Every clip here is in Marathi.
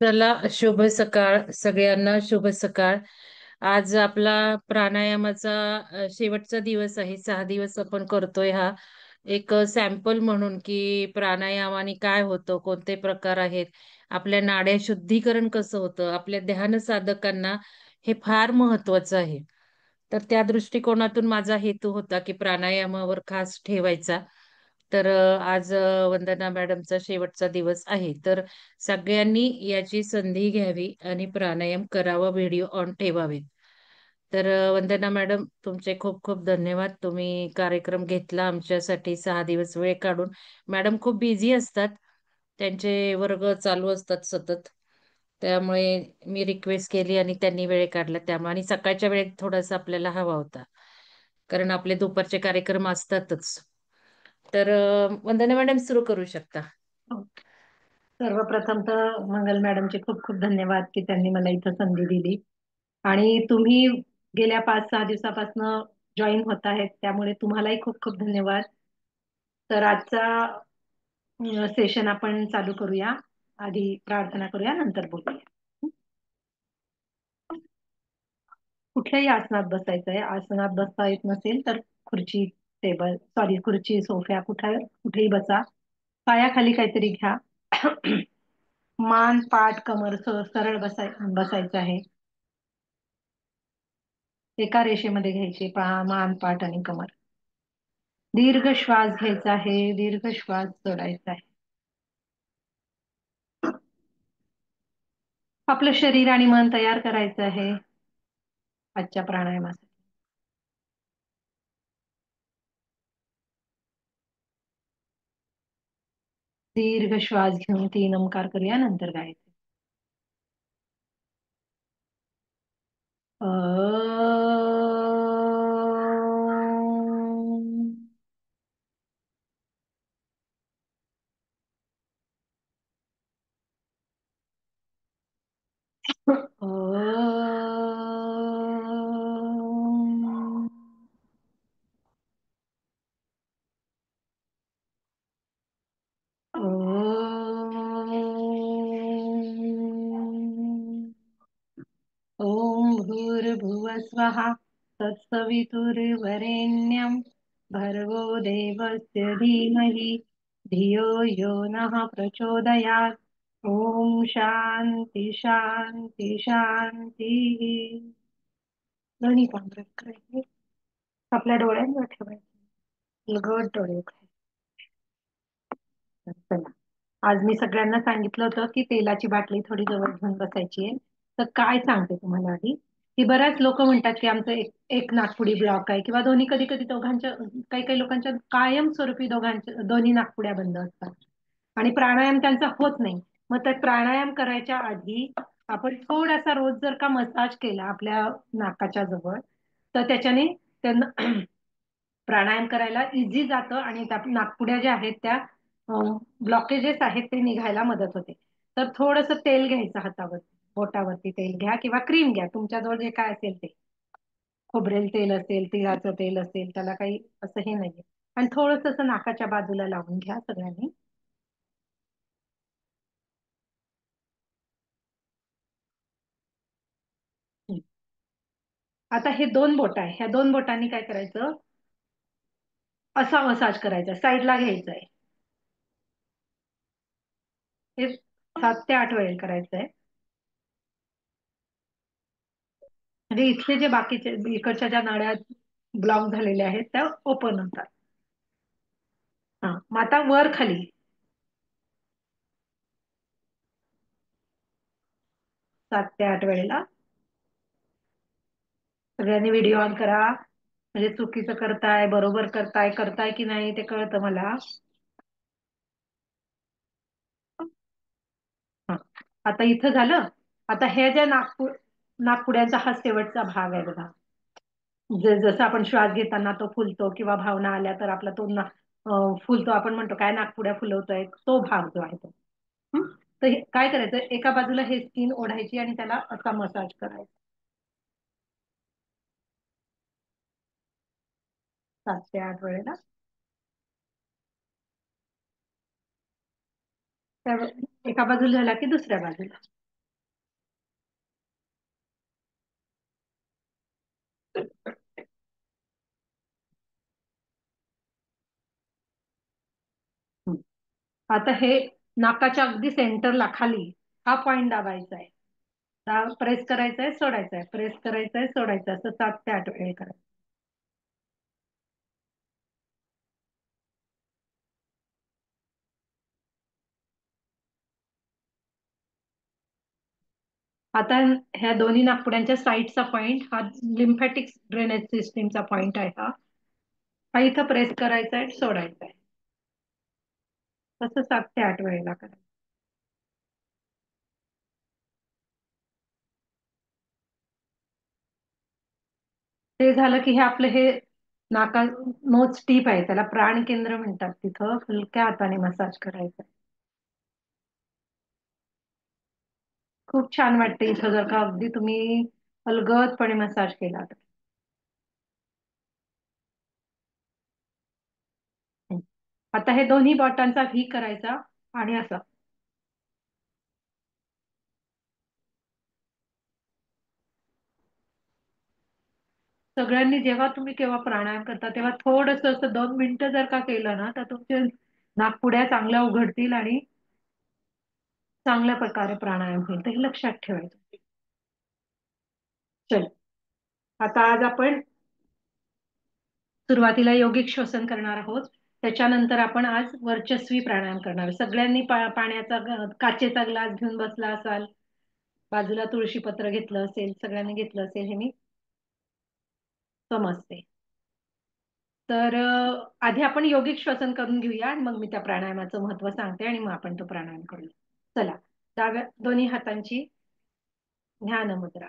चला, शुभ सकाळ सगळ्यांना. शुभ सकाळ. आज आपला प्राणायामाचा शेवटचा दिवस आहे. 6 दिवस आपण करतोय हा. एक सॅम्पल म्हणून की प्राणायामाने काय होतं, कोणते प्रकार आहेत, आपल्या नाड्या शुद्धीकरण कसं होतं, आपल्या ध्यान साधकांना हे फार महत्वाचं आहे. तर त्या दृष्टिकोनातून माझा हेतू होता की प्राणायामावर खास ठेवायचा. तर आज वंदना मॅडमचा शेवटचा दिवस आहे. तर सगळ्यांनी याची संधी घ्यावी आणि प्राणायाम करावा, व्हिडिओ ऑन ठेवावेत. तर वंदना मॅडम, तुमचे खूप खूप धन्यवाद. तुम्ही कार्यक्रम घेतला आमच्यासाठी 6 दिवस वेळ काढून. मॅडम खूप बिझी असतात, त्यांचे वर्ग चालू असतात सतत. त्यामुळे मी रिक्वेस्ट केली आणि त्यांनी वेळ काढला. त्यामुळे आणि सकाळच्या वेळेत थोडासा आपल्याला हवा होता, कारण आपले दुपारचे कार्यक्रम असतातच. तर वंदना मॅडम सुरू करू शकता. सर्वप्रथम तर मंगल मॅडमचे खूप खूप धन्यवाद की त्यांनी मला इथं संधी दिली. आणि तुम्ही गेल्या 5-6 दिवसापासून जॉईन होत आहेत, त्यामुळे तुम्हालाही खूप खूप धन्यवाद. तर आजचा सेशन आपण चालू करूया. आधी प्रार्थना करूया, नंतर बोलूया. कुठल्याही आसनात बसायचं आहे. आसनात बसता येत नसेल तर खुर्ची, टेबल, सॉरी, खुर्ची, सोफ्या, कुठेही बसा. पायाखाली काहीतरी घ्या. मान, पाठ, कमर सरळ बसायचं आहे. एका रेषेमध्ये घ्यायचे मान, पाठ आणि कमर. दीर्घ श्वास घ्यायचा आहे, दीर्घ श्वास सोडायचा आहे. आपलं शरीर आणि मन तयार करायचं आहे आजच्या प्राणायामासाठी. दीर्घ श्वास घेऊन 3 ओंकार करूया, नंतर गायचे. ओम भूर्भुवः स्वः तत्सवितुर्वरेण्यं भर्गो देवस्य धीमहि धियो यो नः प्रचोदयात्. ओम शांती शांती शांती. दोन्ही पांघरत करायचे, आपल्या डोळ्यांवर ठेवायचे, लगट डोळे उघडायचे. चला, आज मी सगळ्यांना सांगितलं होतं की तेलाची बाटली थोडी जवळ घेऊन बसायची आहे. तर काय सांगते तुम्हाला आधी, की बऱ्याच लोक म्हणतात की आमचं एक नाकपुडी ब्लॉक आहे किंवा दोन्ही, कधी कधी दोघांच्या, काही काही लोकांच्या कायमस्वरूपी दोघांच्या दोन्ही नाकपुड्या बंद असतात आणि प्राणायाम त्यांचा होत नाही. मग त्या प्राणायाम करायच्या आधी आपण थोडासा रोज जर का मसाज केला आपल्या नाकाच्या जवळ, तर त्याच्याने त्यांना प्राणायाम करायला इझी जातं आणि त्या नाकपुड्या ज्या आहेत त्या ब्लॉकेजेस आहेत ते निघायला मदत होते. तर थोडस तेल घ्यायचं हातावर, बोटावरती तेल घ्या किंवा क्रीम घ्या, तुमच्याजवळ जे काय असेल ते. खोबरेल तेल असेल, तिळाचं तेल असेल, त्याला काही असं हे नाहीये. आणि थोडस असं नाकाच्या बाजूला लावून घ्या सगळ्यांनी. आता हे 2 बोट आहे, ह्या 2 बोटांनी काय करायचं, असा मसाज करायचा, साईडला घ्यायचं आहे. हे 7 ते 8 वेळ करायचं आहे. म्हणजे इथले जे बाकीचे इकडच्या ज्या नाड्या ब्लॉक झालेल्या आहेत त्या ओपन होतात. हा, मग आता वर खाली 7 ते 8 वेळेला. सगळ्यांनी व्हिडिओ ऑन करा, म्हणजे चुकीचं करताय, बरोबर करताय, करताय की नाही ते कळतं मला. हा, आता इथं झालं. आता हे ज्या नागपुड्यांचा हा शेवटचा भाग आहे बघा. जसं आपण श्वास घेताना तो फुलतो किंवा भावना आल्या तर आपला तो फुलतो, आपण म्हणतो काय नाकपुड्या फुलवतोय, तो भाग जो आहे तो. हं? तर काय करायचं, एका बाजूला हे स्किन ओढायची आणि त्याला असा मसाज करायचा 7 ते 8 वेळेला. त्या एका बाजूला झाला की दुसऱ्या बाजूला. आता हे नाकाच्या अगदी सेंटरला खाली हा पॉइंट दाबायचा आहे. प्रेस करायचा आहे, सोडायचा आहे, प्रेस करायचा आहे, सोडायचं आहे. असं 7 ते 8 वेळ करायचं. आता ह्या दोन्ही नाकपुड्यांच्या साईडचा पॉइंट हा लिम्फॅटिक ड्रेनेज सिस्टीमचा पॉइंट आहे. हा इथं प्रेस करायचा आहे, सोडायचा आहे. तसं 7 ते 8 वेळेला करायचं. ते झालं की हे आपलं हे नाका नोज टीप आहे, त्याला प्राण केंद्र म्हणतात. तिथं हलक्या हाताने मसाज करायचा. खूप छान वाटते इथं जर का अगदी तुम्ही अलगदपणे मसाज केला तर. आता हे दोन्ही बोटांचा व्ही करायचा आणि असं सगळ्यांनी जेव्हा तुम्ही केव्हा प्राणायाम करता तेव्हा थोडस असं 2 मिनिटं जर का केलं ना तर तुमचे नाकपुड्या चांगल्या उघडतील आणि चांगल्या प्रकारे प्राणायाम होईल. तर हे लक्षात ठेवायचं. चल, आता आज आपण सुरुवातीला योगिक श्वसन करणार आहोत. त्याच्यानंतर आपण आज वर्चस्वी प्राणायाम करणार आहोत. सगळ्यांनी पाण्याचा काचेचा ग्लास घेऊन बसला असाल, बाजूला तुळशी पत्र घेतलं असेल, सगळ्यांनी घेतलं असेल हे मी समजते. तर आधी आपण योगिक श्वसन करून घेऊया आणि मग मी त्या प्राणायामाचं महत्व सांगते आणि मग आपण तो प्राणायाम करूया. चला, डाव्या दोन्ही हातांची ध्यान मुद्रा.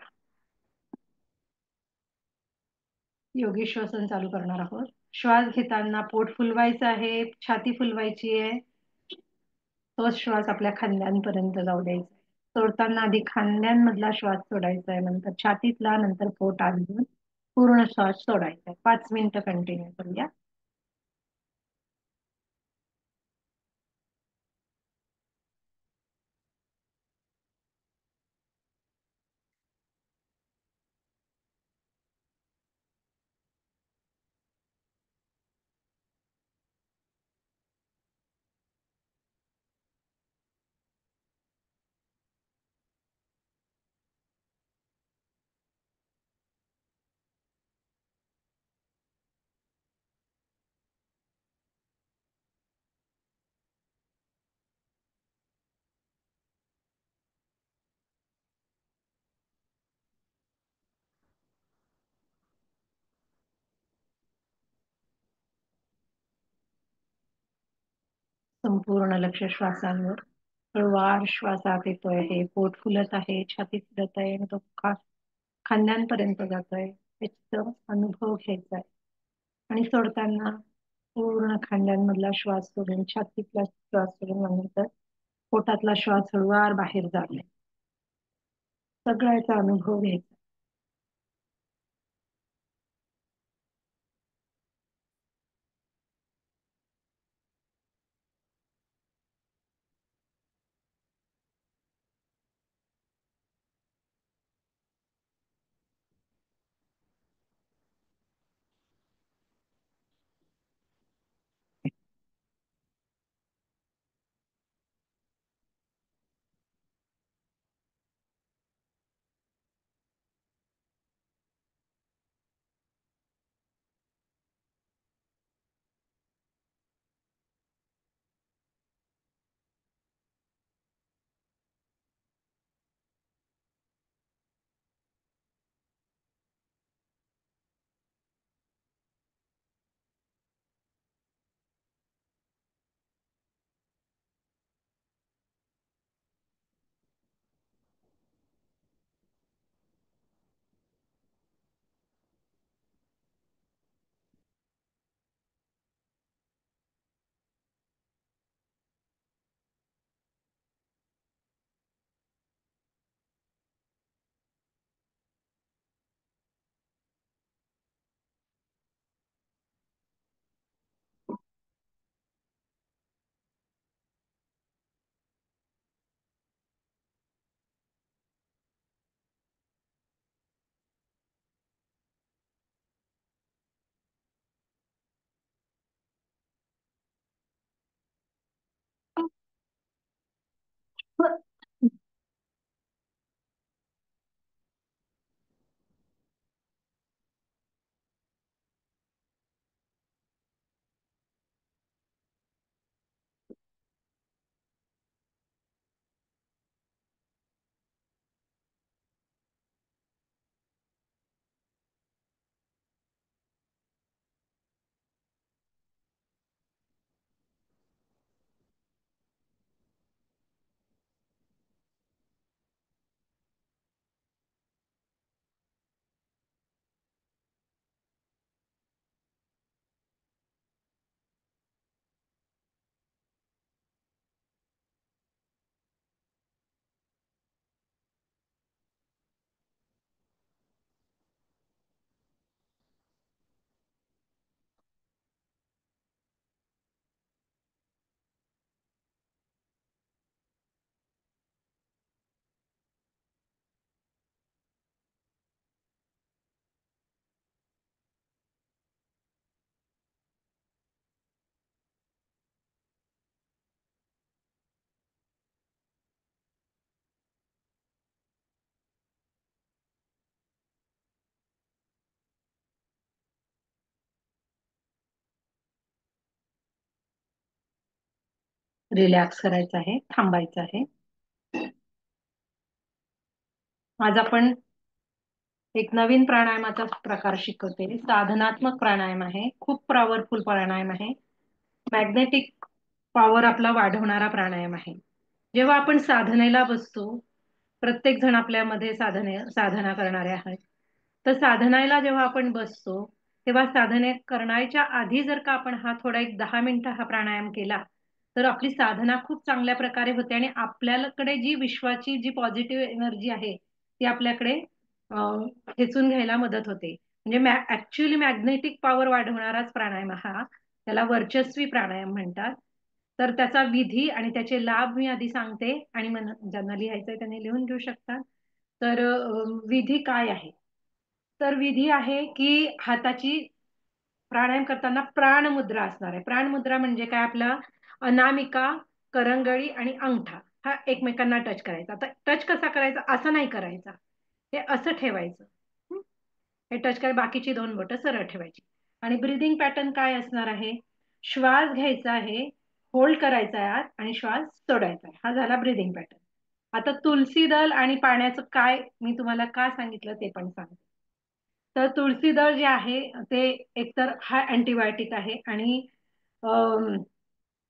योगी श्वसन चालू करणार आहोत. श्वास घेताना पोट फुलवायचं आहे, छाती फुलवायची आहे. तोच श्वास आपल्या खांद्यांपर्यंत जाऊ द्यायचा. सोडताना आधी खांद्यांमधला श्वास सोडायचा आहे, नंतर छातीतला, नंतर पोट आत घेऊन पूर्ण श्वास सोडायचा आहे. 5 मिनिटं कंटिन्यू करूया. संपूर्ण लक्ष श्वासांवर. हळूवार श्वास आत येतोय, हे पोट फुलत आहे, छाती फुलत आहे आणि तो खांद्यांपर्यंत जातोय, याचा अनुभव घ्यायचा आहे. आणि सोडताना पूर्ण खांद्यांमधला श्वास सोडून, छातीतला श्वास सोडून, नंतर पोटातला श्वास हळूवार बाहेर जाणे, सगळ्याचा अनुभव घ्यायचा. रिलॅक्स करायचं आहे, थांबायचं आहे. आज आपण एक नवीन प्राणायामाचा प्रकार शिकवते. साधनात्मक प्राणायाम आहे, खूप पॉवरफुल प्राणायाम आहे. मॅग्नेटिक पॉवर आपला वाढवणारा प्राणायाम आहे. जेव्हा आपण साधनेला बसतो, प्रत्येक जण आपल्यामध्ये साधना करणारे आहेत. तर साधनाला जेव्हा आपण बसतो, तेव्हा साधने करण्याच्या आधी जर का आपण हा थोडा एक 10 मिनिटं हा प्राणायाम केला, तर आपली साधना खूप चांगल्या प्रकारे होते आणि आपल्याकडे जी विश्वाची जी पॉझिटिव्ह एनर्जी आहे, ती आपल्याकडे खेचून घ्यायला मदत होते. म्हणजे ऍक्च्युअली मॅग्नेटिक पॉवर वाढवणाराच प्राणायाम हा, त्याला वर्चस्वी प्राणायाम म्हणतात. तर त्याचा विधी आणि त्याचे लाभ मी आधी सांगते आणि ज्यांना लिहायचंय त्यांनी लिहून घेऊ शकता. तर विधी काय आहे? तर विधी आहे की हाताची प्राणायाम करताना प्राणमुद्रा असणार आहे. प्राणमुद्रा म्हणजे काय? आपला अनामिका, करंगळी आणि अंगठा हा एकमेकांना टच करायचा. आता टच कसा करायचा? असं नाही करायचा, हे असं ठेवायचं. हं? हे टच करायचं, बाकीची दोन बोटं सरळ ठेवायची. आणि ब्रीदिंग पॅटर्न काय असणार आहे? श्वास घ्यायचा आहे, होल्ड करायचा आहे आत आणि श्वास सोडायचा आहे. हा झाला ब्रीदिंग पॅटर्न. आता तुलसी दल आणि पाण्याचं काय मी तुम्हाला का सांगितलं ते पण सांगते. तर तुळशी दळ जे आहे ते एकतर हा अँटीबायोटिक आहे आणि अम,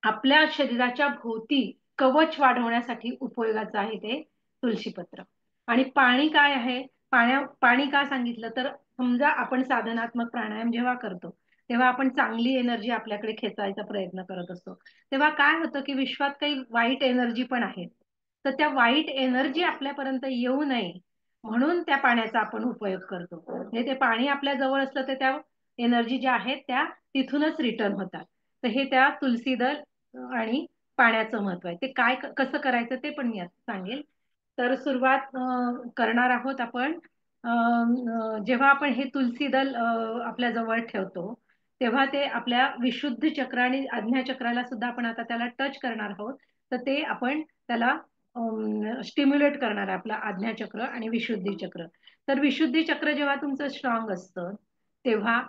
आपल्या शरीराच्या भोवती कवच वाढवण्यासाठी उपयोगाचं आहे ते तुळशीपत्र. आणि पाणी काय आहे? पाणी का सांगितलं तर समजा आपण साधनात्मक प्राणायाम जेव्हा करतो तेव्हा आपण चांगली एनर्जी आपल्याकडे खेचायचा प्रयत्न करत असतो. तेव्हा काय होतं की विश्वात काही वाईट एनर्जी पण आहे. तर त्या वाईट एनर्जी आपल्यापर्यंत येऊ नये म्हणून त्या पाण्याचा आपण उपयोग करतो. म्हणजे ते पाणी आपल्या जवळ असलं तर त्या एनर्जी ज्या आहेत त्या तिथूनच रिटर्न होतात. तर हे त्या तुलसी दल आणि पाण्याचं महत्व आहे. ते काय कसं करायचं ते पण मी आता सांगेल. तर सुरुवात करणार आहोत आपण. जेव्हा आपण हे तुलसी दल आपल्या जवळ ठेवतो तेव्हा ते आपल्या विशुद्ध चक्र आणि आज्ञा चक्राला सुद्धा आपण आता त्याला टच करणार आहोत. तर ते आपण त्याला स्टिम्युलेट करणार आहे, आपलं आज्ञा चक्र आणि विशुद्धी चक्र. तर विशुद्धी चक्र जेव्हा तुमचं स्ट्रॉंग असतं तेव्हा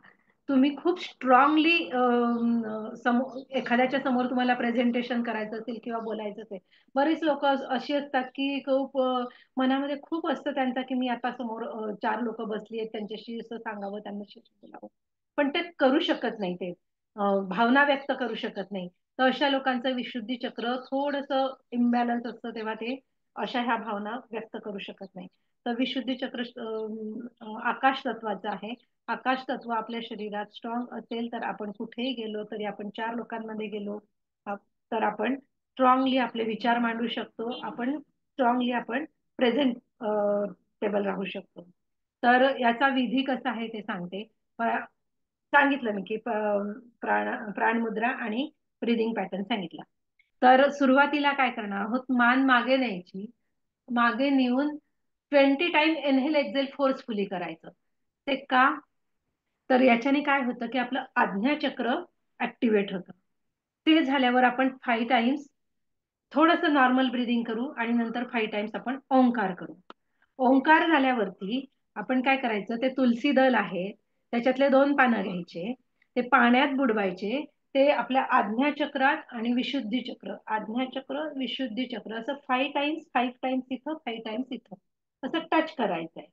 तुम्ही खूप स्ट्रॉंगली एखाद्याच्या समोर तुम्हाला प्रेझेंटेशन करायचं असेल किंवा बोलायचं असेल. बरीच लोक अशी असतात की खूप मनामध्ये खूप असतं त्यांचा की मी आता समोर 4 लोक बसली आहेत त्यांच्याशी असं सांगावं, त्यांच्याशी बोलावं, पण ते करू शकत नाही. ते भावना व्यक्त करू शकत नाही. तर अशा लोकांचं विशुद्धी चक्र थोडंसं इम्बॅलन्स असतं तेव्हा ते अशा ह्या भावना व्यक्त करू शकत नाही. तर विशुद्धी चक्र आकाश तत्वाचं आहे. आकाश तत्व आपल्या शरीरात स्ट्रॉंग असेल तर आपण कुठेही गेलो तरी आपण 4 लोकांमध्ये गेलो तर आपण स्ट्रॉंगली आपले विचार मांडू शकतो. आपण स्ट्रॉंगली आपण प्रेझेंट टेबल राहू शकतो. तर याचा विधी कसा आहे ते सांगते. सांगितलं मी की प्राणमुद्रा आणि ब्रीदिंग पॅटर्न सांगितला. तर सुरुवातीला काय करणार आहोत? मान मागे न्यायची. मागे नेऊन 20 टाइम इनहेल एक्झेल फोर्सफुली करायचं. ते का? तर याच्याने काय होतं की आपलं आज्ञाचक्र ऍक्टिव्हेट होतं. ते झाल्यावर आपण 5 टाइम्स थोडंसं नॉर्मल ब्रिदिंग करू आणि नंतर 5 टाइम्स आपण ओंकार करू. ओंकार झाल्यावरती आपण काय करायचं? ते तुलसी दल आहे त्याच्यातले 2 पानं घ्यायचे, ते पाण्यात बुडवायचे. ते आपल्या आज्ञाचक्रात आणि विशुद्धी चक्र, आज्ञाचक्र विशुद्धी चक्र असं 5 टाइम्स, 5 टाइम्स इथं, 5 टाइम्स इथं असं टच करायचंय.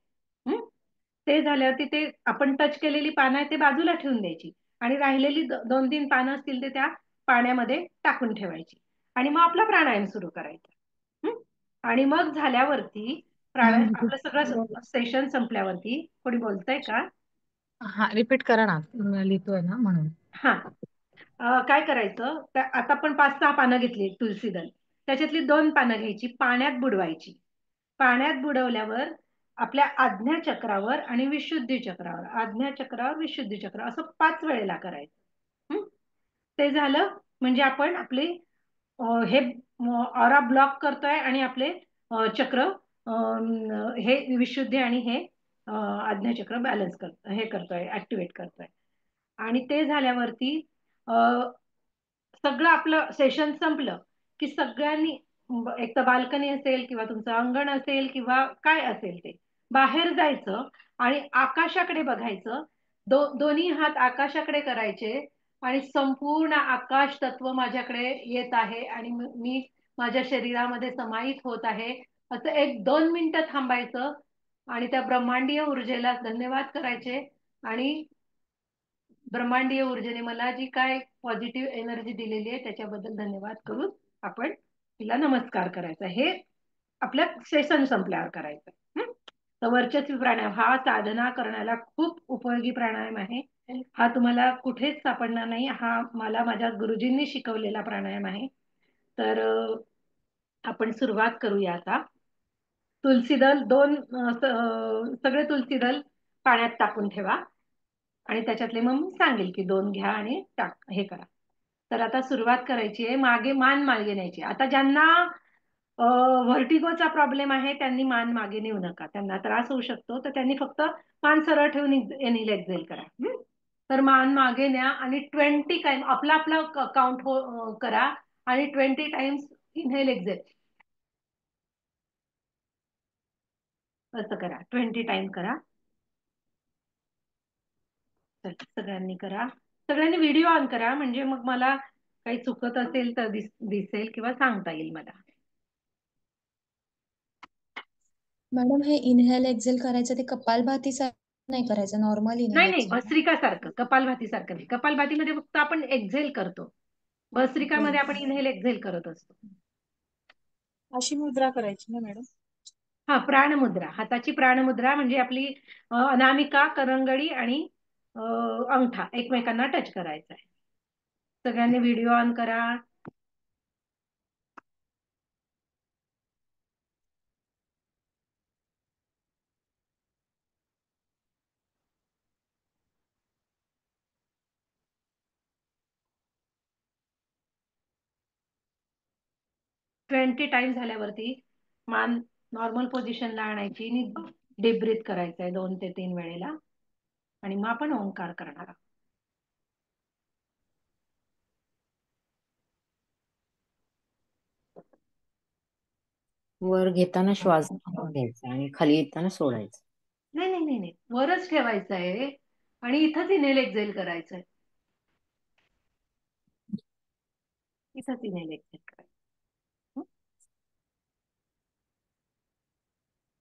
ते झाल्यावरती ते आपण टच केलेली पानं आहे ते बाजूला ठेवून द्यायची आणि राहिलेली 2-3 पानं असतील ते त्या पाण्यामध्ये टाकून ठेवायची आणि मग आपला प्राणायाम सुरू करायचा. आणि मग झाल्यावरती प्राणायाम हम्म. आपलं सगळं सेशन संपल्यावरती कोणी बोलतंय का? हा, रिपीट करा ना, लिहितोय ना म्हणून. हा. काय करायचं? आता आपण 5-6 पानं घेतली तुलसी दल, त्याच्यातली 2 पानं घ्यायची, पाण्यात बुडवायची. पाण्यात बुडवल्यावर आपल्या आज्ञा चक्रावर आणि विशुद्धी चक्रावर, आज्ञा चक्रावर विशुद्धी चक्र असं 5 वेळेला करायचं. ते झालं म्हणजे आपण आपले हे ऑरा ब्लॉक करतोय आणि आपले चक्र हे विशुद्धी आणि हे आज्ञाचक्र बॅलन्स करतो, हे करतोय, ऍक्टिव्हेट करतोय. आणि ते झाल्यावरती अ, सगळं आपलं सेशन संपलं की सगळ्यांनी एक तर बाल्कनी असेल किंवा तुमचं अंगण असेल किंवा काय असेल ते बाहेर जायचं आणि आकाशाकडे बघायचं. दोन्ही हात आकाशाकडे करायचे. आणि संपूर्ण आकाश तत्व माझ्याकडे येत आहे आणि मी माझ्या शरीरामध्ये समाहित होत आहे. असं 1-2 मिनिटं थांबायचं आणि त्या ब्रह्मांडीय ऊर्जेला धन्यवाद करायचे आणि ब्रह्मांडीय ऊर्जेने मला जी काय पॉझिटिव्ह एनर्जी दिलेली आहे त्याच्याबद्दल धन्यवाद करून आपण तिला नमस्कार करायचा. हे आपल्या सेशन संपल्यावर करायचं. हं? तर वर्चस्वी प्राणायाम हा साधना करण्याला खूप उपयोगी प्राणायाम आहे. हा तुम्हाला कुठेच सापडणार नाही. हा मला माझ्या गुरुजींनी शिकवलेला प्राणायाम आहे. तर आपण सुरुवात करूया आता. तुलसी दल सगळे तुलसी दल पाण्यात टाकून ठेवा आणि त्याच्यातले मग मी सांगेल की 2 घ्या आणि टाक हे करा. तर आता सुरुवात करायची आहे. मान मागे न्यायची. आता ज्यांना व्हर्टिगोचा प्रॉब्लेम आहे त्यांनी मान मागे नेऊ नका. त्यांना त्रास होऊ शकतो. तर त्यांनी फक्त मान सरळ ठेवून इन्हेल एक्झेल करा. तर मान मागे न्या आणि 20 टाइम आपला आपला काउंट करा आणि 20 टाइम्स इन्हेल एक्झेल असं करा. 20 टाइम करा. तर सगळ्यांनी करा. सगळ्यांनी व्हिडिओ ऑन करा म्हणजे मग मला काही चुकत असेल तर दिसेल किंवा सांगता येईल मला. मॅडम हे इनहेल एक्झेल करायचं ते कपालभाती नाही करायचं, नॉर्मल इनहेल नाही नाही, एक्झेल ना? भस्त्रिकासारखं, कपालभातीसारखं नाही. कपालभातीमध्ये फक्त आपण एक्झेल करतो. भस्त्रिकामध्ये आपण इनहेल एक्झेल करत असतो. अशी मुद्रा करायची ना मॅडम? हा, प्राणमुद्रा. हाताची प्राणमुद्रा म्हणजे आपली अनामिका, करंगडी आणि अंगठा एकमेकांना टच करायचा आहे. सगळ्यांनी व्हिडिओ ऑन करा. 20 टाइम झाल्यावरती मान नॉर्मल पोझिशनला आणायची आणि डीप ब्रीथ करायचंय 2 ते 3 वेळेला आणि मग आपण ओंकार करणार आहोत. वर घेताना श्वास घ्यायचा आणि खाली येताना सोडायचा. नाही नाही नाही नाही, वरच ठेवायचं आहे आणि इथंच इनहेल एक्झेल करायचंय. इथंच इनहेल एक्झेल करायचं.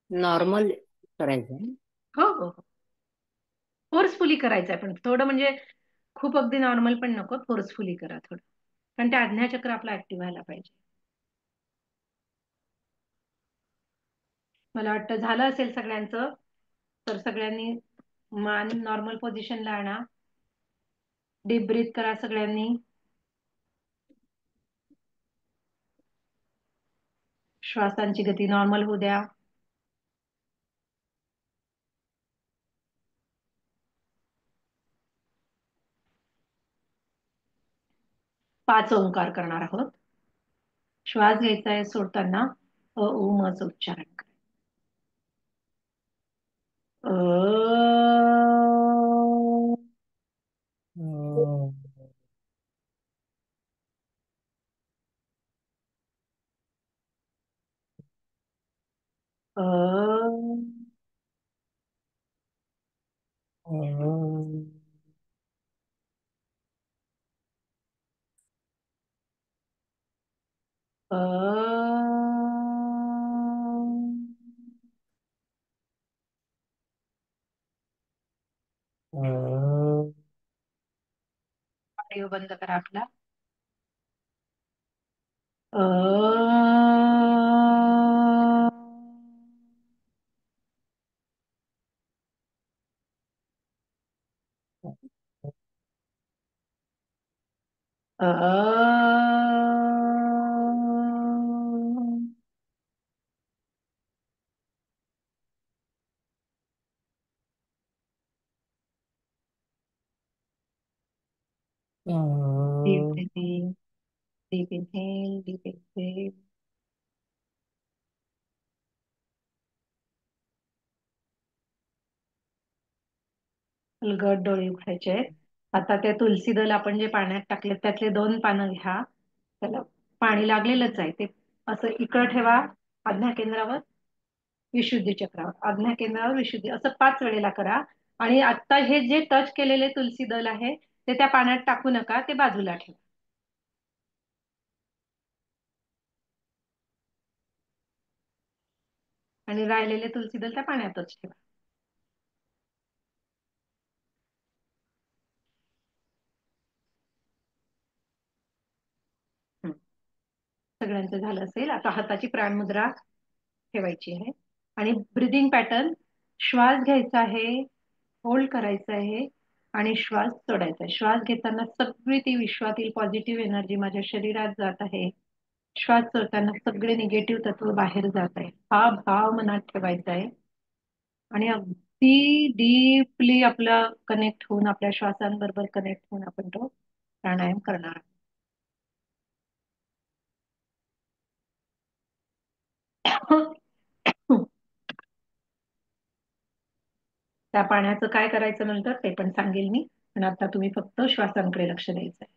नॉर्मल करायचं. हो हो हो, फोर्सफुली करायचंय पण थोडं म्हणजे खूप अगदी नॉर्मल पण नको, फोर्सफुली करा थोडं, कारण ते आज्ञाचक्र आपलं ऍक्टिव्ह व्हायला पाहिजे. मला वाटतं झालं असेल सगळ्यांचं. तर सगळ्यांनी मान नॉर्मल पोझिशनला आणा. डीप ब्रीथ करा सगळ्यांनी. श्वासांची गती नॉर्मल होऊ द्या. पाच ओंकार करणार आहोत. श्वास घ्यायचा आहे, सोडताना अ उ म चं उच्चारण करा. अ अ ऑडिओ बंद करा आपला. Uh uh deep breathing, deep inhale, deep exhale. अलगद डोळे उघडायचे आहेत. आता ते तुलसी दल आपण जे पाण्यात टाकले त्यातले 2 पानं घ्या. त्याला पाणी लागलेलंच आहे. ते असं इकडं ठेवा आज्ञा केंद्रावर, विशुद्धी चक्रावर, आज्ञा केंद्रावर, विशुद्धी, असं 5 वेळेला करा. आणि आता हे जे टच केलेले तुलसी दल आहे ते त्या पाण्यात टाकू नका, ते बाजूला ठेवा. आणि राहिलेले तुलसी दल त्या पाण्यातच ठेवा. हं. सगळ्यांचं झालं असेल. आता हाताची प्राणमुद्रा ठेवायची आहे आणि ब्रिदिंग पॅटर्न, श्वास घ्यायचा आहे, होल्ड करायचा आहे आणि श्वास सोडायचा आहे. श्वास घेताना सगळी ती विश्वातील पॉझिटिव्ह एनर्जी माझ्या शरीरात जात आहे. श्वास सोडताना सगळे निगेटिव्ह तत्व बाहेर जात आहे. हा भाव मनात ठेवायचा आहे आणि अगदी डीपली आपलं कनेक्ट होऊन, आपल्या श्वासांबरोबर कनेक्ट होऊन आपण तो प्राणायाम करणार आहोत. त्या पाण्याचं काय करायचं नंतर ते पण सांगेल मी, पण आता तुम्ही फक्त श्वासांकडे लक्ष द्यायचं आहे.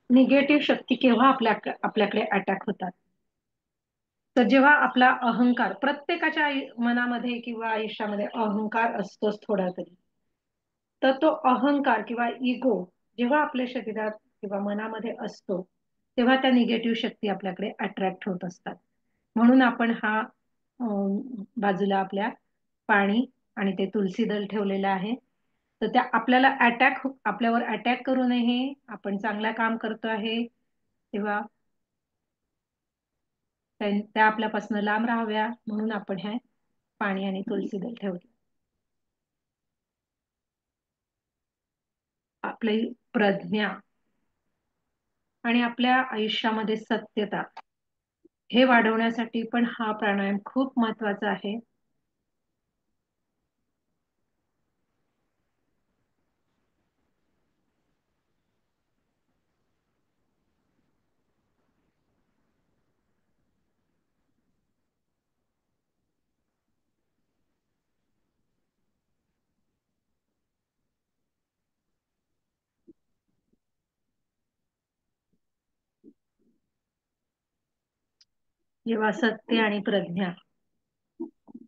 निगेटिव्ह शक्ती केव्हा आपल्याकडे अटॅक होतात? तर जेव्हा आपला अहंकार, प्रत्येकाच्या मनामध्ये किंवा आयुष्यामध्ये अहंकार असतोच थोडा तरी, तर तो अहंकार किंवा इगो जेव्हा आपल्या शरीरात किंवा मनामध्ये असतो, तेव्हा त्या निगेटिव्ह शक्ती आपल्याकडे अट्रॅक्ट होत असतात. म्हणून आपण हा बाजूला आपल्या पाणी आणि ते तुलसी दल ठेवलेलं आहे. तर त्या आपल्यावर अटॅक करू नये, आपण चांगलं काम करतो आहे तेव्हा त्या आपल्यापासून लांब राहाव्या म्हणून आपण हे पाणी आणि तुलसी दल ठेवतो. आपली प्रज्ञा आणि आपल्या आयुष्यामध्ये सत्यता हे वाढवण्यासाठी पण हा प्राणायाम खूप महत्वाचा आहे. जेव्हा सत्य आणि प्रज्ञा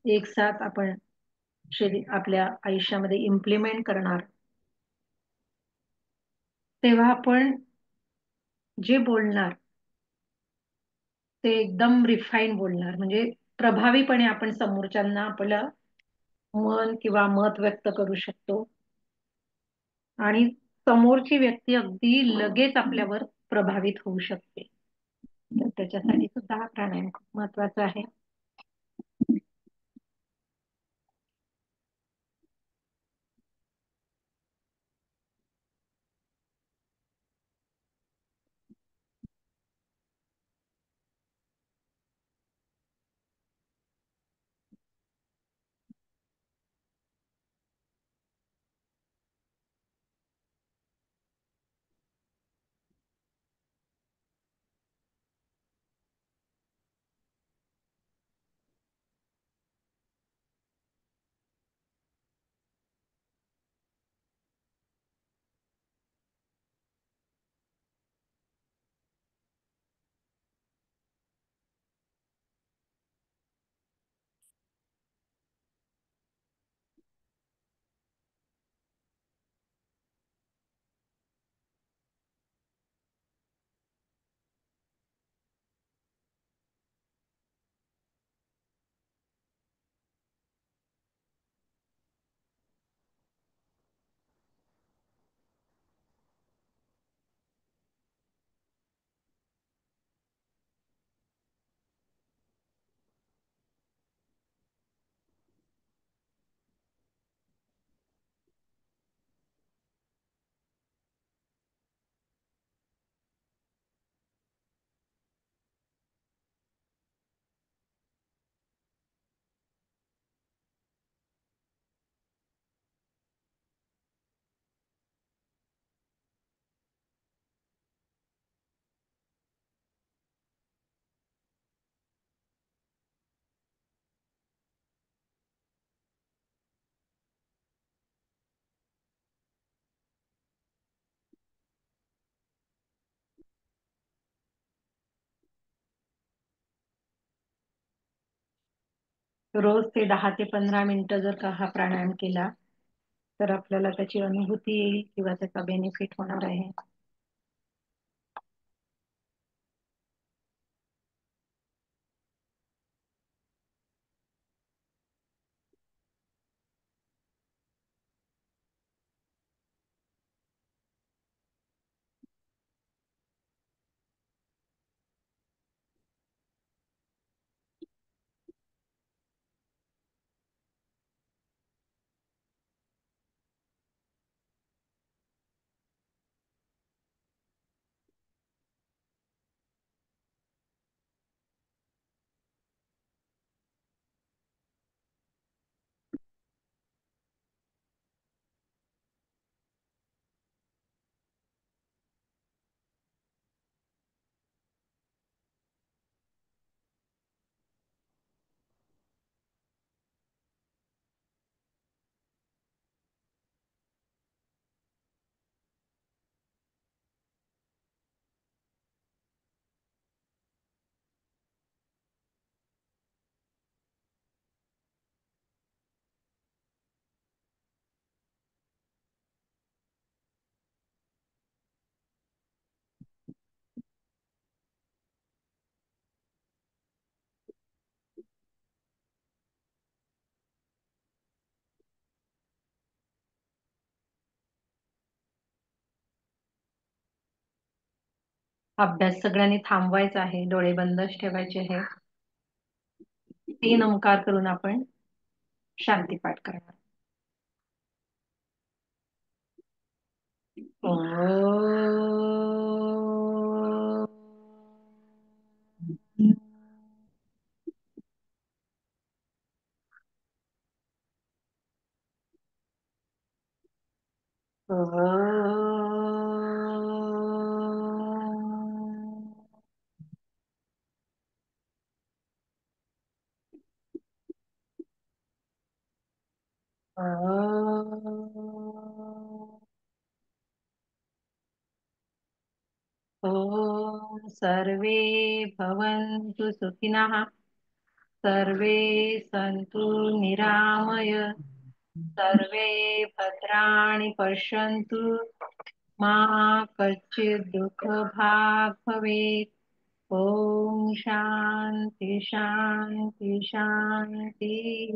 एक साथ आपण आपल्या आयुष्यामध्ये इम्प्लिमेंट करणार, तेव्हा आपण जे बोलणार ते एकदम रिफाईन बोलणार, म्हणजे प्रभावीपणे आपण समोरच्यांना आपलं मन किंवा मत व्यक्त करू शकतो आणि समोरची व्यक्ती अगदी लगेच आपल्यावर प्रभावित होऊ शकते. तर त्याच्यासाठी सुद्धा हा प्राणायाम खूप महत्वाचा आहे. रोज ते 10 ते 15 मिनिटं जर का हा प्राणायाम केला तर आपल्याला त्याची अनुभूती येईल किंवा त्याचा बेनिफिट होणार आहे. अभ्यास सगळ्यांनी थांबवायचा आहे, डोळे बंदच ठेवायचे आहे. 3 ओंकार करून आपण शांती पाठ करणार. ॐ सर्वे भवन्तु सुखिनः, सर्वे सन्तु निरामय, सर्वे भद्राणि पश्यन्तु, मा कश्चित् दुःखभाग् भवेत्. ॐ शान्ति शान्ति शान्तिः.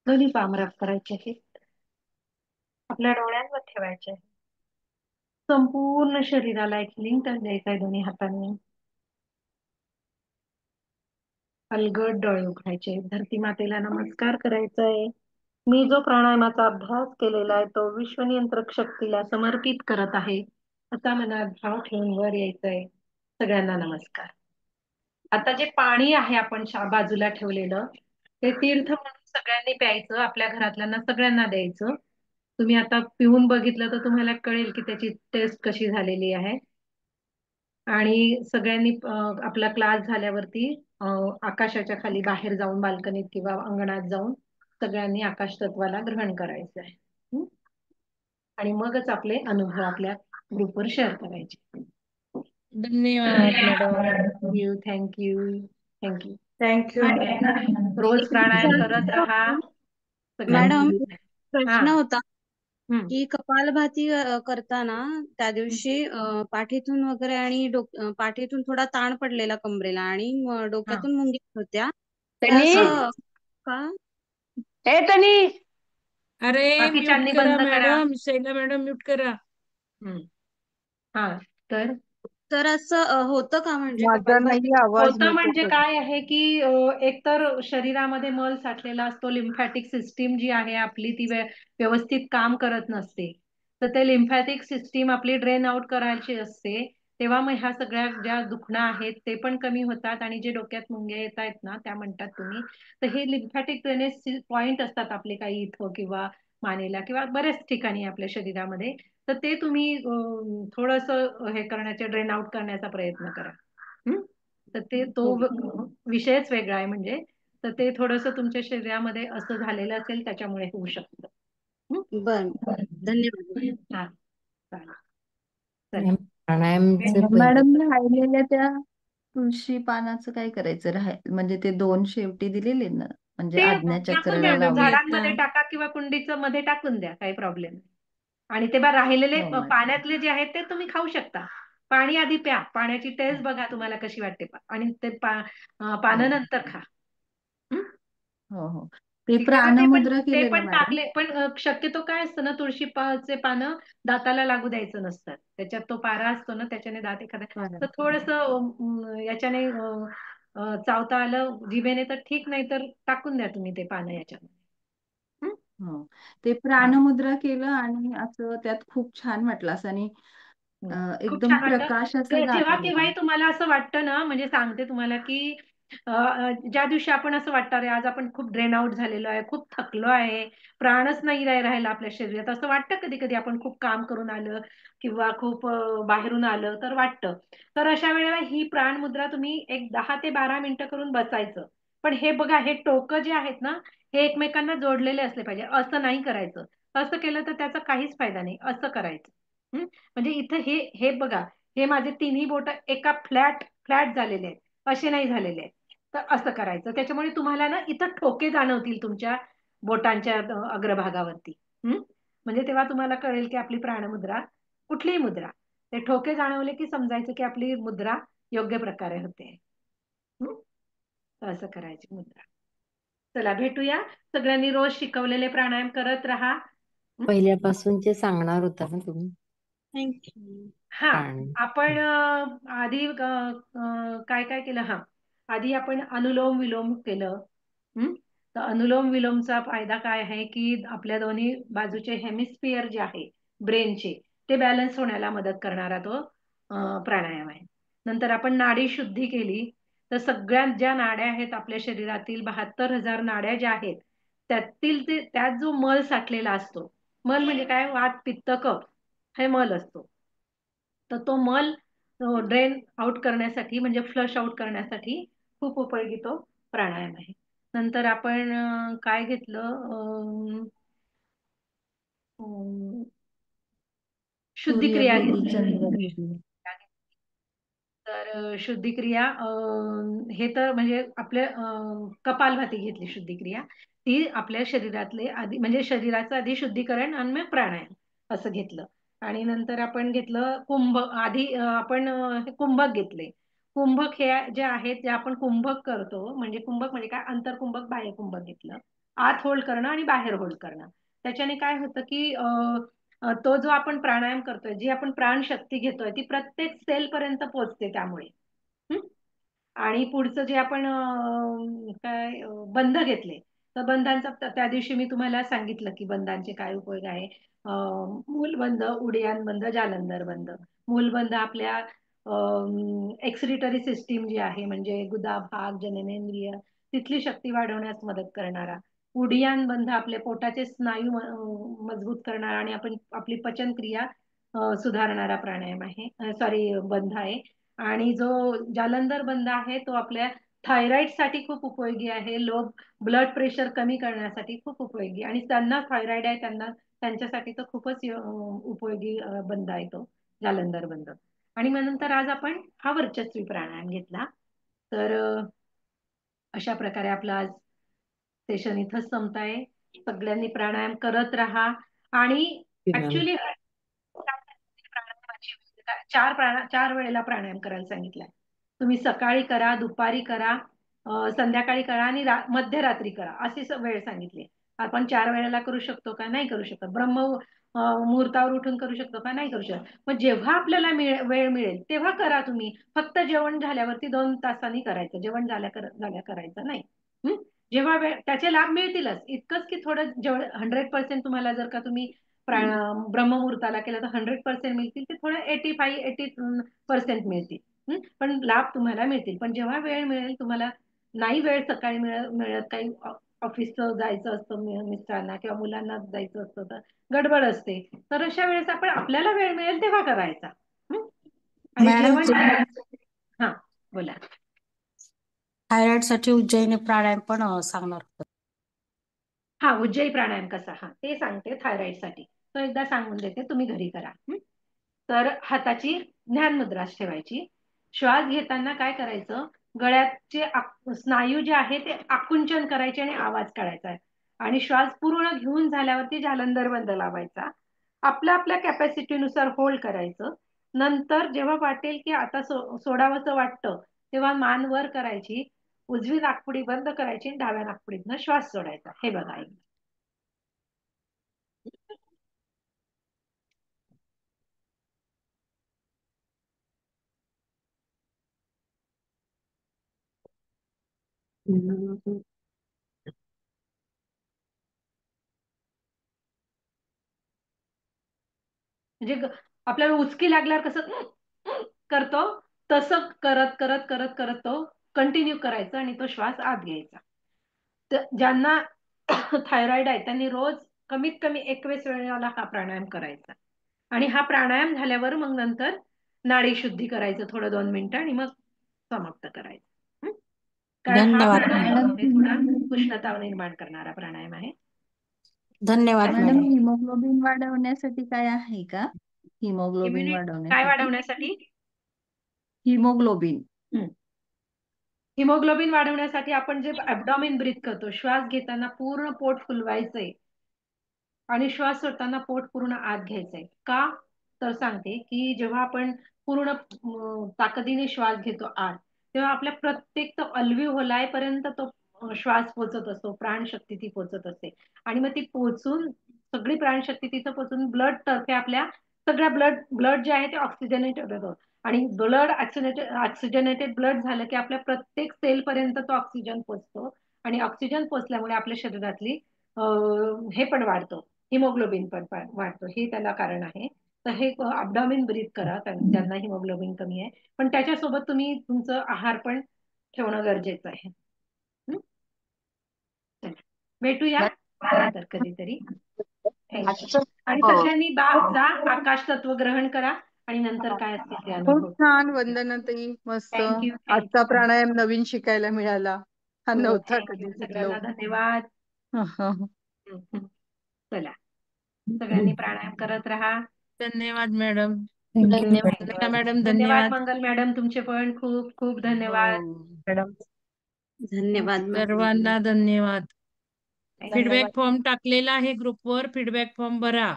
दोन्ही पाम रब करायचे आहेत, आपल्या डोळ्यांवर ठेवायचे आहे. संपूर्ण शरीराला एक लिंक द्यायचा आहे दोन्ही हातांनी. अलगद डोळे उघडायचे, धरती मातेला नमस्कार करायचा आहे. मी जो प्राणायामाचा अभ्यास केलेला आहे तो विश्वनियंत्रक शक्तीला समर्पित करत आहे असा मनात भाव ठेवून वर यायचं आहे. सगळ्यांना नमस्कार. आता जे पाणी आहे आपण बाजूला ठेवलेलं ते तीर्थ म्हणून सगळ्यांनी प्यायचं, आपल्या घरातल्यांना सगळ्यांना द्यायचं. तुम्ही आता पिऊन बघितलं तर तुम्हाला कळेल की त्याची टेस्ट कशी झालेली आहे. आणि सगळ्यांनी आपला क्लास झाल्यावरती आकाशाच्या खाली बाहेर जाऊन बाल्कनीत किंवा अंगणात जाऊन सगळ्यांनी आकाश तत्वाला ग्रहण करायचं आहे. आणि मगच आपले अनुभव आपल्या ग्रुपवर शेअर करायचे. धन्यवाद madam. Thank you thank you thank you. Thank you. रोज प्राणायाम करत राहा मॅडम, सगळ्यांनी. हा. प्रश्न होता हम्म. की कपालभाती करताना त्या दिवशी पाठीतून वगैरे आणि पाठीतून थोडा ताण पडलेला कमरेला आणि हा. डोक्यातून मुंग्या होत्या, ते तनीष, असं का? हे तनीष, अरे म्यूट बाकीच्यांनी करा बंद करा. मॅडम, शैला मॅडम म्यूट करा. हा तर तर असं होतं का म्हणजे माझा कपालभाती? नाही आवाज होतं नीट म्हणजे येत. काय आहे की एकतर शरीरामध्ये मल साठलेला असतो, लिम्फॅटिक सिस्टीम जी आहे आपली ती व्यवस्थित काम करत नसते, तर ते लिम्फॅटिक सिस्टीम आपली ड्रेन आउट करायची असते. तेव्हा मग ह्या सगळ्या ज्या दुखणं आहेत ते पण कमी होतात. आणि जे डोक्यात मुंग्या येत आहेत ना त्या म्हणतात तुम्ही, तर हे लिम्फॅटिक ड्रेनेज पॉइंट असतात आपले काही इथं किंवा मानेला किंवा बऱ्याच ठिकाणी आपल्या शरीरामध्ये. तर ते तुम्ही थोडंसं हे करण्याचे, ड्रेन आउट करण्याचा प्रयत्न करा. तर ते तो हो. विषयच वेगळा आहे. म्हणजे तर ते थोडंसं तुमच्या शरीरामध्ये असं झालेलं असेल त्याच्यामुळे होऊ शकतं. बर, धन्यवाद. हा चालेल. चला. प्राणायामचे मॅडम, पहिले मी राहिलेल्या त्या तुळशी पानाचं काय करायचं म्हणजे ते 2 शेवटी दिलेले ना, म्हणजे ते टाकून द्या, आज्ञाचक्राला तुम्ही लावून. झाडांमध्ये आता टाका किंवा कुंडीचं मध्ये टाकून द्या, काही प्रॉब्लेम नाही. आणि ते बा राहिलेले हो मॅडम. पाण्यातले जे आहेत ते तुम्ही खाऊ शकता. पाणी आधी प्या, पाण्याची टेस्ट बघा तुम्हाला कशी वाटते, आणि ते पानं हो नंतर खा. हं? हो हो. ते ठीक आहे ना. प्राणमुद्रा ते केले ना पण मॅडम. टाकले, पण शक्यतो काय असतं ना, तुळशीचे पानं दाताला लागू द्यायचं नसतं. त्याच्यात तो पारा असतो ना, त्याच्याने दात एखादा तर बरं. थोडस याच्याने चावता आलं जिभेने तर ठीक, नाही तर टाकून द्या तुम्ही ते पानं याच्यामध्ये. हं? हो. ते हा. प्राणमुद्रा केलं आणि असं त्यात खूप छान वाटलं असं, आणि खूप एकदम छान वाटतं. प्रकाश असा जेव्हा जाणवत होता. केव्हाही तुम्हाला असं वाटतं ना, म्हणजे सांगते तुम्हाला की ज्या दिवशी आपण असं वाटतं रे आज आपण खूप ड्रेन आउट झालेलो आहे, खूप थकलो आहे, प्राणच नाही राहिला आपल्या शरीरात, असं वाटतं कधी कधी आपण खूप काम करून आलं किंवा खूप बाहेरून आलं तर वाटतं. तर अशा वेळेला ही प्राणमुद्रा तुम्ही एक 10 ते 12 मिनिटं करून बसायचं. पण हे बघा, हे टोकं जे आहेत ना, हे एकमेकांना जोडलेले असले पाहिजे. असं नाही करायचं. असं केलं तर त्याचा काहीच फायदा नाही. असं करायचं. म्हणजे इथं हे हे बघा, हे माझे तिन्ही बोट एका फ्लॅट फ्लॅट झालेले आहेत, असे नाही झालेले आहेत. तर असं करायचं. त्याच्यामुळे तुम्हाला ना इथं ठोके जाणवतील तुमच्या बोटांच्या अग्रभागावरती. म्हणजे तेव्हा तुम्हाला कळेल की आपली प्राणमुद्रा, कुठलीही मुद्रा, ते ठोके जाणवले की समजायचं की आपली मुद्रा योग्य प्रकारे होते. हं? तर असं करायची मुद्रा. चला भेटूया. सगळ्यांनी रोज शिकवलेले प्राणायाम करत राहा. पहिल्यापासूनचे सांगणार होता ना तुम्ही थँक्यू. हा. प्राण. आपण आधी काय काय केलं, हा आधी आपण अनुलोम विलोम केलं. तर अनुलोम विलोमचा फायदा काय आहे की आपल्या दोन्ही बाजूचे हेमिस्फिअर जे आहे ब्रेनचे, ते बॅलन्स होण्याला मदत करणारा तो प्राणायाम आहे. नंतर आपण नाडी शुद्धी केली. तर सगळ्यात ज्या नाड्या आहेत आपल्या शरीरातील 72,000 नाड्या ज्या आहेत, त्यात जो मल साठलेला असतो, मल म्हणजे काय, वात पित्त कफ, हे मल असतो. तर तो मल ड्रेन आउट करण्यासाठी, म्हणजे फ्लश आउट करण्यासाठी खूप उपयोगी तो प्राणायाम आहे. नंतर आपण काय घेतलं, शुद्धिक्रिया सूर्यभेदी, घेतली. चंद्रभेदी. तर शुद्धिक्रिया हे तर म्हणजे आपल्या कपालभाती घेतली शुद्धिक्रिया. ती आपल्या शरीरातले आधी, म्हणजे शरीराचं आधी शुद्धीकरण आणि मग प्राणायाम असं घेतलं. आणि नंतर आपण घेतलं कुंभ. आधी आपण हे कुंभक घेतले. कुंभक हे जे आहेत, जे आपण कुंभक करतो, म्हणजे कुंभक म्हणजे काय, अंतरकुंभक बाह्य कुंभक घेतलं. आत होल्ड करणं आणि बाहेर होल्ड करणं. त्याच्याने काय होतं की तो जो आपण प्राणायाम करतोय, जी आपण प्राणशक्ती घेतोय, ती प्रत्येक सेल पर्यंत पोहोचते त्यामुळे. हं? आणि पुढचं जे आपण काय बंध घेतले, तर बंधांचा त्या दिवशी मी तुम्हाला सांगितलं की बंधांचे काय उपयोग आहे. मूलबंध, उडियान बंध, जालंधर बंध. मूलबंध आपल्या एक्सक्रिटरी सिस्टीम जी आहे, म्हणजे गुदाभाग, जननेंद्रिय, तिथली शक्ती वाढवण्यास मदत करणारा. उडियान बंध आपले पोटाचे स्नायू मजबूत करणारा आणि आपण आपली पचनक्रिया सुधारणारा प्राणायाम आहे, सॉरी बंध आहे. आणि जो जालंधर बंध आहे, तो आपल्या थायरॉइड साठी खूप उपयोगी आहे. लो ब्लड प्रेशर कमी करण्यासाठी खूप उपयोगी, आणि त्यांना थायरॉइड आहे त्यांच्यासाठी तर खूपच उपयोगी बंध आहे तो जालंधर बंध. आणि मग नंतर आज आपण हा वर्चस्वी प्राणायाम घेतला. तर अशा प्रकारे आपला आज सेशन इथंच संपताय. सगळ्यांनी प्राणायाम करत राहा. आणि मॅम. ऍक्च्युली चार वेळेला प्राणायाम करायला सांगितलंय. तुम्ही सकाळी करा, दुपारी करा, संध्याकाळी करा आणि मध्यरात्री करा, अशी वेळ सांगितली. आपण 4 वेळेला करू शकतो का, नाही करू शकत. मुहूर्तावर उठून करू शकतो का, नाही करू शकत. मग जेव्हा आपल्याला वेळ मिळेल तेव्हा करा तुम्ही. फक्त जेवण झाल्यावरती 2 तासांनी करायचं, जेवण झाल्या करायचं नाही. जेव्हा वेळ, त्याचे लाभ मिळतीलच. इतकंच की थोडं 100% तुम्हाला जर का तुम्ही ब्रह्ममुहूर्ताला केलं तर 100% मिळतील, ते थोडं 80% मिळतील. पण लाभ तुम्हाला मिळतील. पण जेव्हा वेळ मिळेल तुम्हाला, नाही वेळ सकाळी मिळत, काही ऑफिसचं जायचं असतं मिस्टरांना किंवा मुलांना जायचं असतं, तर गडबड असते, तर अशा वेळेस आपण आपल्याला वेळ मिळेल तेव्हा करायचा. आणि मॅडम, जेवण, हा बोला. थायरॉइड साठी उज्जैनी प्राणायाम पण सांगणार होतं. हा, उज्जयी प्राणायाम कसा, हा ते सांगते थायरॉइड साठी. तो एकदा सांगून देते, तुम्ही घरी करा. तर हाताची ध्यान मुद्रा ठेवायची. श्वास घेताना काय करायचं, गळ्याचे स्नायू जे आहे ते आकुंचन करायचे आणि आवाज काढायचा आहे. आणि श्वास पूर्ण घेऊन झाल्यावरती जालंधर बंद लावायचा. आपल्या आपल्या कॅपॅसिटीनुसार होल्ड करायचं. नंतर जेव्हा वाटेल की आता सोडावंसं वाटतं, तेव्हा मान वर करायची, उजवी नाकपुडी बंद करायची आणि डाव्या नाकपुडीतनं श्वास सोडायचा. हे बघा एकदा. म्हणजे आपल्याला उचकी लागल्यावर कसं करतो, तसं करत करत करत करत तो कंटिन्यू करायचा आणि तो श्वास आत घ्यायचा. तर ज्यांना थायरॉइड आहे त्यांनी रोज कमीत कमी 21 वेळेला हा प्राणायाम करायचा. आणि हा प्राणायाम झाल्यावर मग नंतर नाडी शुद्धी करायचं थोडं 2 मिनिटं आणि मग समाप्त करायचं. कारण हा धन्यवाद प्राणायाम मॅडम. आहे थोडा उष्णता निर्माण करणारा प्राणायाम आहे. धन्यवाद मॅडम, मॅडम. हिमोग्लोबिन वाढवण्यासाठी काय आहे का? हिमोग्लोबिन काय वाढवण्यासाठी वाढवण्यासाठी? हिमोग्लोबिन. हिमोग्लोबिन वाढवण्यासाठी आपण जे ऍब्डॉमिन ब्रीथ करतो, श्वास घेताना पूर्ण पोट फुलवायचंय आणि श्वास सोडताना पोट पूर्ण आत घ्यायचंय. का? तर सांगते की जेव्हा आपण पूर्ण ताकदीने श्वास घेतो आत, तेव्हा आपल्या प्रत्येक तो अल्व्हिओलाई पर्यंत तो श्वास पोहोचत असतो, प्राणशक्ती ती पोहोचत असते. आणि मग ती पोहोचून सगळी प्राणशक्ती तिथं पोहोचून ब्लड तर्फे आपल्या सगळ्या ब्लड जे आहे ते ऑक्सिजनेटेड होतं. आणि ब्लड ऑक्सिजनेटेड ब्लड झालं की आपल्या प्रत्येक सेल पर्यंत तो ऑक्सिजन पोहोचतो. आणि ऑक्सिजन पोहोचल्यामुळे आपल्या शरीरातली हे पण वाढतो, हिमोग्लोबिन पण वाढतो. हे त्याला कारण आहे. तर हे अब्डॉमिन ब्रीथ करा ज्यांना हिमोग्लोबिन कमी आहे. पण त्याच्यासोबत तुम्ही तुमचं आहार पण ठेवणं गरजेचं आहे. चला, भेटूया नंतर कधीतरी. थँक्यू. आणि हो. सगळ्यांनी जा आकाश तत्व ग्रहण करा आणि नंतर काय असतील ते खूप अनुभव. छान वंदनाताई, मस्त. थँक्यू आजचा प्राणायाम नवीन शिकायला मिळाला. हा नव्हता थँक्यू कधी शिकलो. सगळ्यांना धन्यवाद. चला, सगळ्यांनी प्राणायाम करत राहा. धन्यवाद मॅडम. धन्यवाद. मॅडम धन्यवाद धन्यवाद. मंगल मॅडम, तुमचे पण खूप खूप धन्यवाद. हो. मॅडम. धन्यवाद मॅडम. सर्वांना धन्यवाद. फीडबॅक धन्यवाद. फॉर्म टाकलेला आहे ग्रुपवर, फीडबॅक फॉर्म भरा.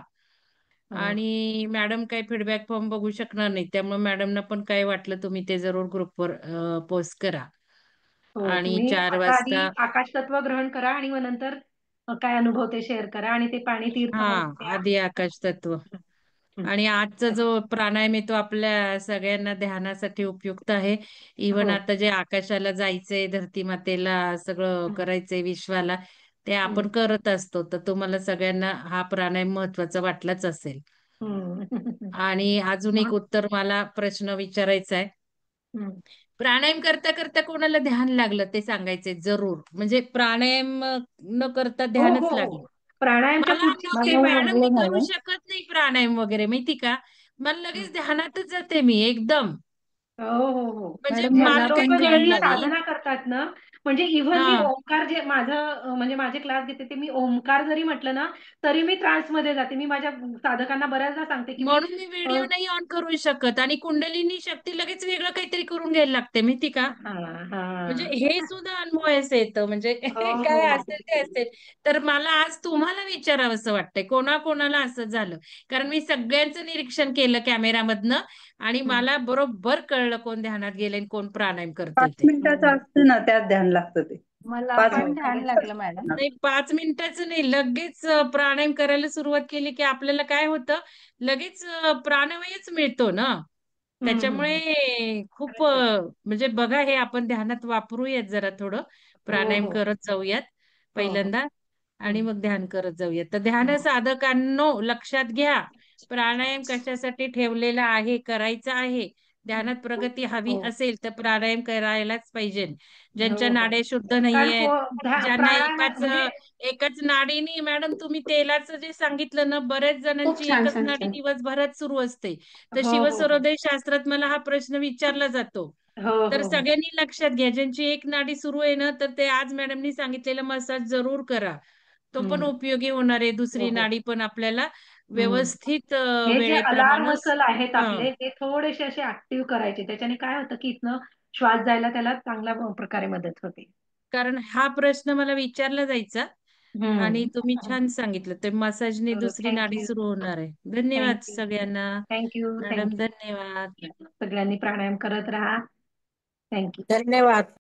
हो. आणि मॅडम काही फीडबॅक फॉर्म बघू शकणार नाही, त्यामुळे मॅडमना पण काय वाटलं तुम्ही ते जरूर ग्रुपवर पोस्ट करा. हो, आणि तुम्ही 4 आता आधी वाजता आकाश तत्व ग्रहण करा आणि मग नंतर काय अनुभव ते शेअर करा. आणि ते पाणी तीर्थ हा म्हणून प्या. आधी आकाश तत्व. आणि आजचा जो प्राणायाम आहे तो आपल्या सगळ्यांना ध्यानासाठी उपयुक्त आहे. इव्हन हो. आता जे आकाशाला जायचंय, धरती मातेला सगळं करायचंय, विश्वाला, ते आपण करत असतो. तर तुम्हाला सगळ्यांना हा प्राणायाम महत्वाचा वाटलाच असेल. आणि अजून एक उत्तर मला प्रश्न विचारायचा आहे. प्राणायाम करता करता कोणाला ध्यान लागलं ते सांगायचंय जरूर. म्हणजे प्राणायाम न करता हो ध्यानच हो लागलं. प्राणायामच्या मला पुढची ते स्टेप आहे. मॅडम मी करू शकत नाही प्राणायाम वगैरे, माहिती का. मला लगेच ध्यानातच जाते मी एकदम. हो हो हो म्हणजे मॅडम, मला मला काही पण ध्यान लोक कळलं लागलं. नाही. साधना करतात ना, म्हणजे इव्हन मी हा, ओंकार जे माझं म्हणजे माझे क्लास घेते ते मी ओंकार जरी म्हटलं ना तरी मी ट्रान्स मध्ये जाते. मी माझ्या साधकांना बऱ्याचदा सांगते की मी म्हणून मी व्हिडिओ नाही ऑन करू शकत. आणि कुंडलिनी शक्ती लगेच वेगळं काहीतरी करून घ्यायला लागते, माहिती का. हा हा म्हणजे हे सुद्धा अनुभवायचं येतं. म्हणजे हो काय हो असेल ते असेल. तर मला आज तुम्हाला विचारावंसं वाटतंय, कोणाकोणाला असं झालं. कारण मी सगळ्यांचं निरीक्षण केलं कॅमेरामधनं आणि मला बरोबर कळलं कोण ध्यानात गेले आणि कोण प्राणायाम करतोय 5 ते. मिनिटाचं असतं ना, त्यात ध्यान लागतं ते. मला 5 पण ध्यान लागलं मॅडम. नाही 5 मिनिटाचं नाही, लगेच प्राणायाम करायला सुरुवात केली की आपल्याला काय होतं, लगेच प्राणवायूच मिळतो ना. त्याच्यामुळे खूप म्हणजे बघा, हे आपण ध्यानात वापरूयात जरा थोडं. हो प्राणायाम हो करत जाऊयात हो हो पहिल्यांदा आणि हम्म, मग ध्यान करत जाऊयात. तर ध्यान साधकांनो लक्षात घ्या, प्राणायाम कशासाठी ठेवलेला आहे, करायचा आहे. ध्यानात प्रगती हवी हो असेल तर प्राणायाम करायलाच पाहिजे. ज्यांच्या हो हो नाड्या शुद्ध कारण नाहीयेत, ज्यांना प्राणायाम म्हणजे एकच नाडीनी, मॅडम तुम्ही तेलाचं जे सांगितलं ना, बऱ्याच खूप जणांची छान एकच छान नाडी छान. दिवसभरात सुरू असते. तर हो हो हो शिवसरोदय शास्त्रात मला हा प्रश्न विचारला जातो. हो तर हो हो सगळ्यांनी लक्षात घ्या, ज्यांची एक नाडी सुरू आहे ना, तर ते आज मॅडमनी सांगितलेला मसाज जरूर करा. तो पण हम्म, उपयोगी होणार आहे. हो दुसरी हो नाडी पण आपल्याला व्यवस्थित हे जे अलार्म वेळेप्रमाणे मसल आहेत हा आपले ते थोडेसे असे ऍक्टिव्ह करायचे. त्याच्याने काय होतं की इथनं श्वास जायला त्याला चांगल्या प्रकारे मदत होते. कारण हा प्रश्न मला विचारला जायचा आणि तुम्ही हम्म. छान सांगितलं. ते मसाजने दुसरी नाडी थँक्यू सुरू होणार आहे. धन्यवाद थँक्यू सगळ्यांना. Thank you madam thank you. धन्यवाद. सगळ्यांनी प्राणायाम करत राहा. थँक्यू. धन्यवाद.